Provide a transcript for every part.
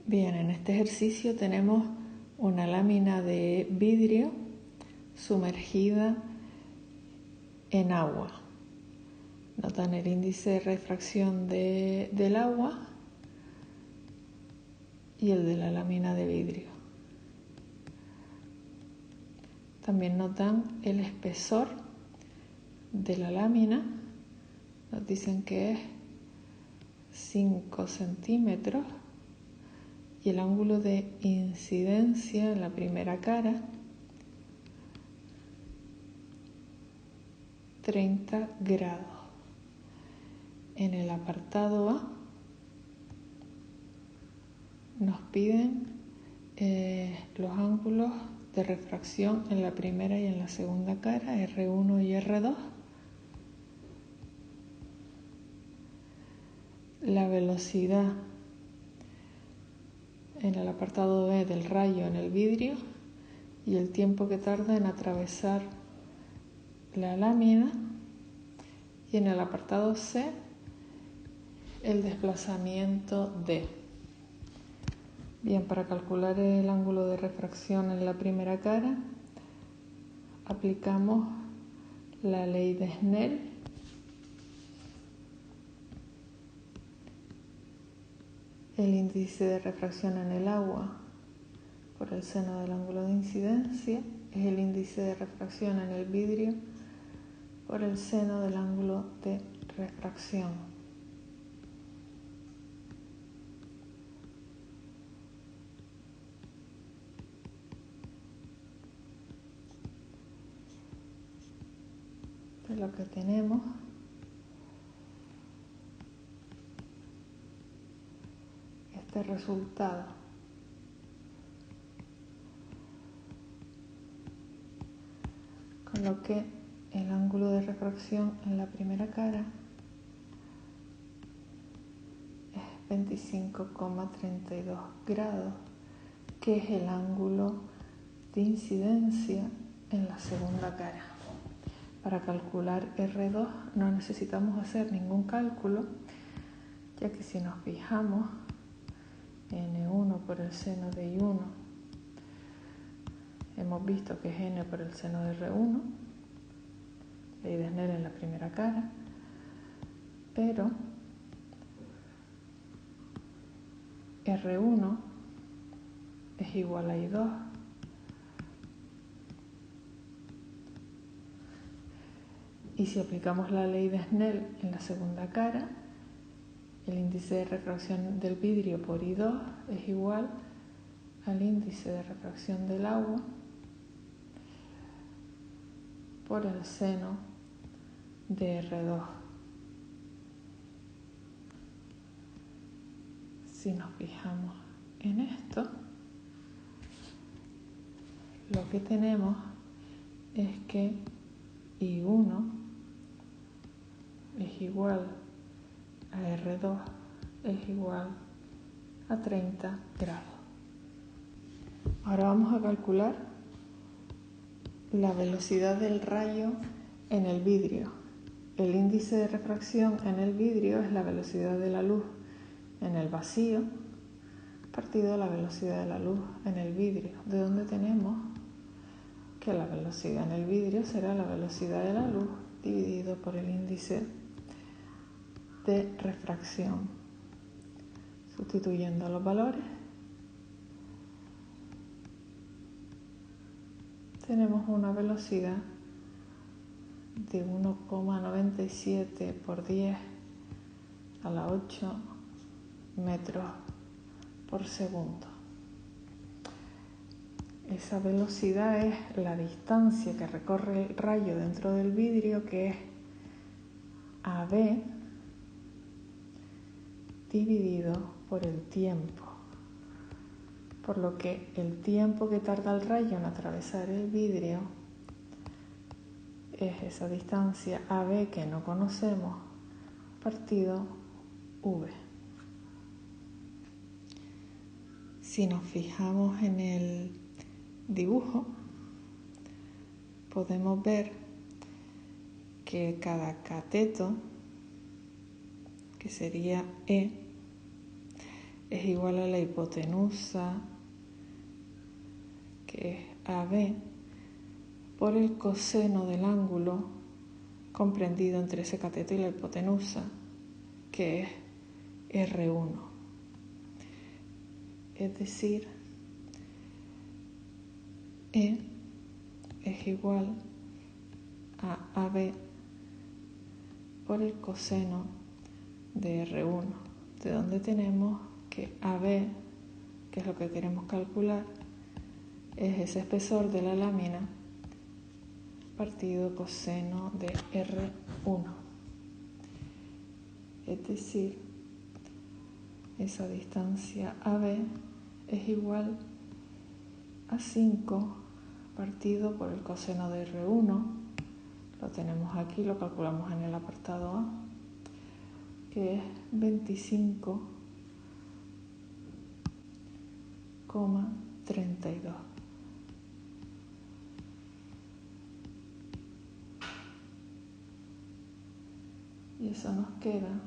Bien, en este ejercicio tenemos una lámina de vidrio sumergida en agua. Notan el índice de refracción del agua y el de la lámina de vidrio. También notan el espesor de la lámina. Nos dicen que es 5 centímetros. Y el ángulo de incidencia en la primera cara, 30 grados. En el apartado A nos piden los ángulos de refracción en la primera y en la segunda cara, R1 y R2. La velocidad en el apartado B del rayo en el vidrio y el tiempo que tarda en atravesar la lámina, y en el apartado C el desplazamiento D. Bien, para calcular el ángulo de refracción en la primera cara aplicamos la ley de Snell. El índice de refracción en el agua por el seno del ángulo de incidencia es el índice de refracción en el vidrio por el seno del ángulo de refracción. Es lo que tenemos. Este resultado. Con lo que el ángulo de refracción en la primera cara es 25,32 grados, que es el ángulo de incidencia en la segunda cara. Para calcular R2 no necesitamos hacer ningún cálculo, ya que si nos fijamos, N1 por el seno de I1, hemos visto que es N por el seno de R1, ley de Snell en la primera cara, pero R1 es igual a I2 y si aplicamos la ley de Snell en la segunda cara, el índice de refracción del vidrio por I2 es igual al índice de refracción del agua por el seno de R2. Si nos fijamos en esto, lo que tenemos es que I1 es igual a R2 es igual a 30 grados. Ahora vamos a calcular la velocidad del rayo en el vidrio. El índice de refracción en el vidrio es la velocidad de la luz en el vacío partido de la velocidad de la luz en el vidrio, de donde tenemos que la velocidad en el vidrio será la velocidad de la luz dividido por el índice de refracción. Sustituyendo los valores, tenemos una velocidad de 1,97 por 10 a la 8 metros por segundo. Esa velocidad es la distancia que recorre el rayo dentro del vidrio, que es AB dividido por el tiempo. Por lo que el tiempo que tarda el rayo en atravesar el vidrio es esa distancia AB que no conocemos partido V. Si nos fijamos en el dibujo, podemos ver que cada cateto, que sería E, es igual a la hipotenusa, que es AB, por el coseno del ángulo comprendido entre ese cateto y la hipotenusa, que es R1. Es decir, E es igual a AB por el coseno de R1, de donde tenemos que AB, que es lo que queremos calcular, es ese espesor de la lámina partido coseno de R1. Es decir, esa distancia AB es igual a 5 partido por el coseno de R1. Lo tenemos aquí, lo calculamos en el apartado A, que es 25,32. Y eso nos queda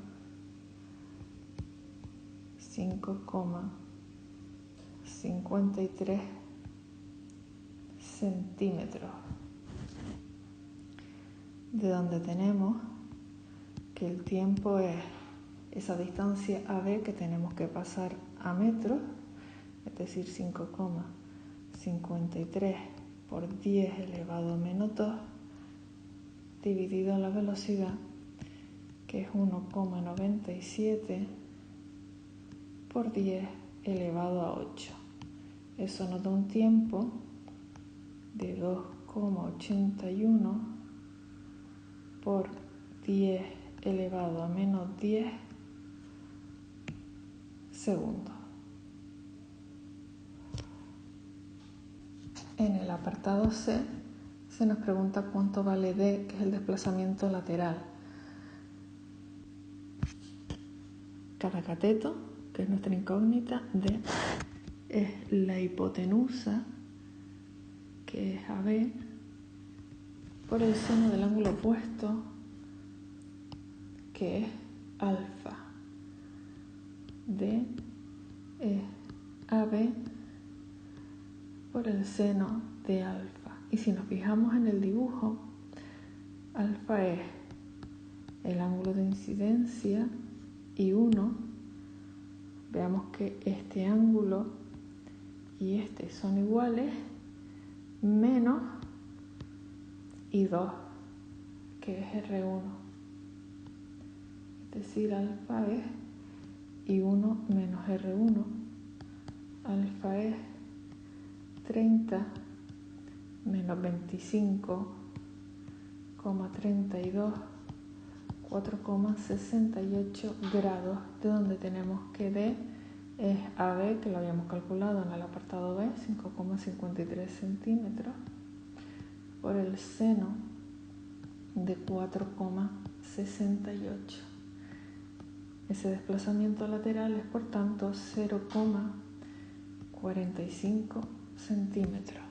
5,53 centímetros, de donde tenemos que el tiempo es esa distancia AB que tenemos que pasar a metros, es decir, 5,53 por 10 elevado a menos 2, dividido la velocidad, que es 1,97 por 10 elevado a 8. Eso nos da un tiempo de 2,81 por 10 elevado a menos 10 segundos. En el apartado C se nos pregunta cuánto vale D, que es el desplazamiento lateral. Cada cateto, que es nuestra incógnita, D es la hipotenusa, que es AB, por el seno del ángulo opuesto, que es alfa. D es AB por el seno de alfa. Y si nos fijamos en el dibujo, alfa es el ángulo de incidencia y 1. Veamos que este ángulo y este son iguales, menos y 2, que es R1. Es decir, alfa es I1 menos R1. Alfa es 30 menos 25,32, 4,68 grados, de donde tenemos que D es AB, que lo habíamos calculado en el apartado B, 5,53 centímetros, por el seno de 4,68. Ese desplazamiento lateral es, por tanto, 0,45 centímetros.